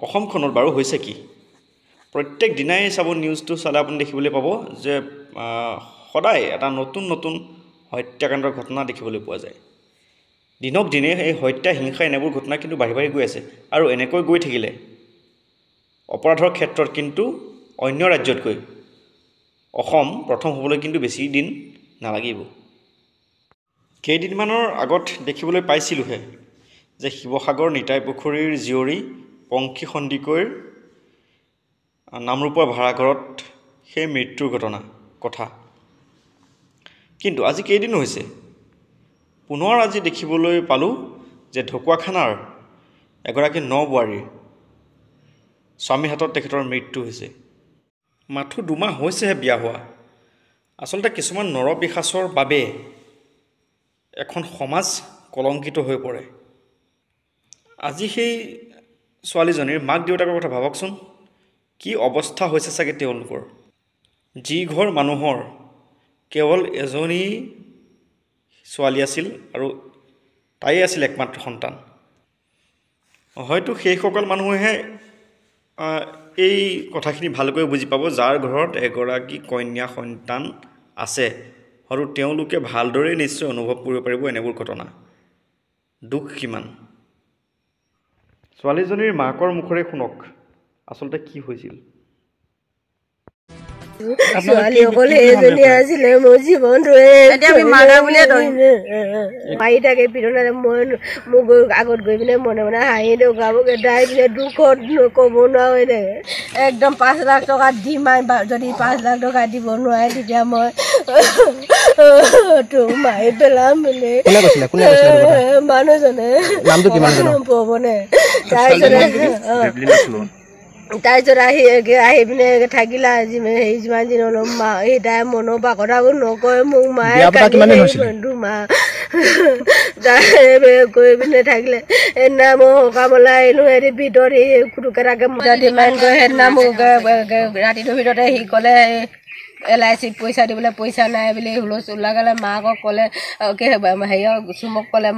অসমখনত বাৰু হৈছে কি প্ৰত্যেক দিনাই চাব নিউজটো চালে আপুনি দেখিবলৈ পাব যে সদায় এটা নতুন নতুন হত্যাকাণ্ডৰ ঘটনা দেখিবলৈ পোৱা যায় দিনক দিনে এই হত্যা হিংসা এনেবোৰ ঘটনা কিন্তু বাঢ়ি বাঢ়ি গৈ আছে আৰু এনেকৈ গৈ থাকিলে অপৰাধৰ ক্ষেত্ৰত কিন্তু অন্য ৰাজ্যতকৈ অসম প্ৰথম হ'বলৈ কিন্তু বেছি দিন নালাগিব কেইদিনমানৰ আগত দেখিবলৈ পাইছিলোঁহে যে শিৱসাগৰ নিতাই পুখুৰীৰ জীয়ৰী পংখী সন্দিকৈৰ নামৰূপৰ ভাড়াঘৰত সেই মৃত্যুৰ কথা কিন্তু আজি কেইদিন হৈছে পুনৰ আজি দেখিবলৈ পালোঁ যে ঢকুৱাখানাৰ এগৰাকী নবোৱাৰীৰ স্বামীৰ হাতত তেখেতৰ মৃত্যু হৈছে মাথো 2 মাহ হৈছেহে বিয়া হোৱা আচলতে কিছুমান নৰপিশাচৰ বাবে এখন সমাজ কলংকিত হৈ পৰে আজি সেই ছোৱালীজনীৰ মাক দেউতাকৰ কথা ভাবকচোন কি অৱস্থা হৈছে চাগে তেওঁলোকৰ যি ঘৰ মানুহৰ কেৱল এজনী ছোৱালী আছিল আৰু তাই আছিল একমাত্ৰ সন্তান হয়তো সেইসকল মানুহে এই কথাখিনি ভালকৈ বুজি পাব যাৰ ঘৰত এগৰাকী কন্যা সন্তান আছে আৰু তেওঁলোকে ভালদৰে নিশ্চয় অনুভৱ কৰিব পাৰিব এনেবোৰ ঘটনা দুখ কিমান ছোৱালীজনীৰ মাকৰ মুখৰে শুনক আচলতে কি হৈছিল ছোৱালী অকল এজনী আছিলে মোৰ জীৱনটোৱে মাৰি থাকে পিটনাৰে মই মোক আগত গৈ পিনে মনে মনে হাঁহি দিওঁ গাবকে দাই পিনে দুখত ক'ব নোৱাৰো এনেকে একদম 5 লাখ টকা দিম যদি 5 লাখ টকা দিব নোৱাৰে তেতিয়া মই তোক মাৰি পেলাম বুলি মানুহজনে পৱনে তাৰপিছত আহি পিনে থাকিলা হেৰি যিমান দিন অলপ সেই তাই মনৰ পৰা কথাবোৰ নকয় মোক মায়ে 2 মাহ গৈ পিনে থাকিলে সেইদিনা মই সকামলৈ আহিলোঁ সিহঁতি ভিতৰত সি খুটুকেইটাকে ডিমাণ্ড কৰে সেইদিনা মোক ৰাতিটোৰ ভিতৰতে সি ক'লে LIC পইচা দিবলৈ পইচা নাই বুলি হুলস্থুল লগালে মাকক ক'লে হেৰিয়ৰ চুমক ক'লে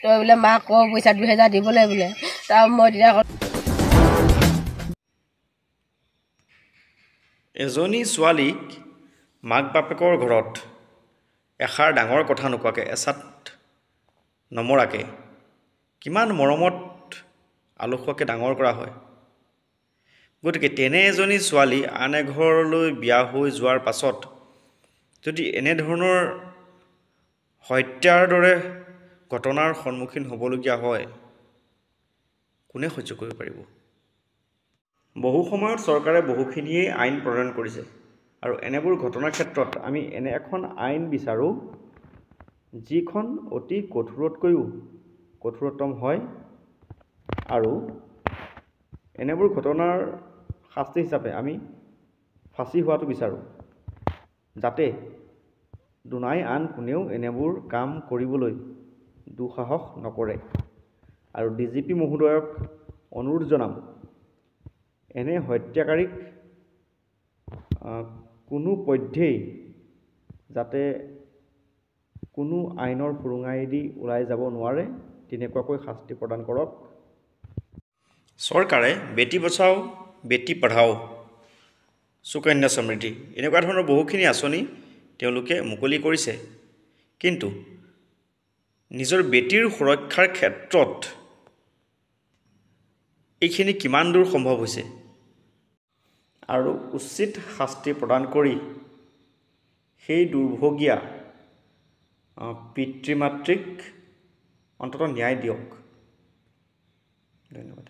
তই বোলে মাক ক পইচা 2000 দিবলৈ বোলে তাৰ মই তেতিয়া এজনী ছোৱালীক মাক বাপেকৰ ঘৰত এষাৰ ডাঙৰ কথা নোকোৱাকৈ এচাত নমৰাকৈ কিমান মৰমত আলসুৱাকৈ ডাঙৰ কৰা হয় গতিকে তেনে এজনী ছোৱালী আন এঘৰলৈ বিয়া হৈ যোৱাৰ পাছত যদি এনেধৰণৰ হত্যাৰ দৰে ঘটনাৰ সন্মুখীন হ'বলগীয়া হয় কোনে সহ্য কৰিব পাৰিব বহু সময়ত চৰকাৰে বহুখিনিয়ে আইন প্ৰণয়ন কৰিছে আৰু এনেবোৰ ঘটনাৰ ক্ষেত্ৰত আমি এনে এখন আইন বিচাৰোঁ যিখন অতি কঠোৰতকৈও কঠোৰতম হয় আৰু এনেবোৰ ঘটনাৰ শাস্তি হিচাপে আমি ফাঁচি হোৱাটো বিচাৰোঁ যাতে দুনাই আন কোনেও এনেবোৰ কাম কৰিবলৈ দুঃসাহস নকৰে আৰু DGP মহোদয়ক অনুৰোধ জনাম এনে হত্যাকাৰীক কোনো পধ্যেই যাতে কোনো আইনৰ ফুৰুঙাইদি ওলাই যাব নোৱাৰে তেনেকুৱাকৈ শাস্তি প্ৰদান কৰক চৰকাৰে বেটি বচাও বেটি পঢ়াও সুকন্যা সমৃদ্ধি এনেকুৱা ধৰণৰ বহুখিনি আঁচনি তেওঁলোকে মুকলি কৰিছে কিন্তু নিজৰ বেটিৰ সুৰক্ষাৰ ক্ষেত্ৰত এইখিনি কিমান দূৰ সম্ভৱ হৈছে আৰু উচিত শাস্তি প্ৰদান কৰি সেই দুৰ্ভগীয়া পিতৃ মাতৃক অন্ততঃ ন্যায় দিয়ক ধন্যবাদ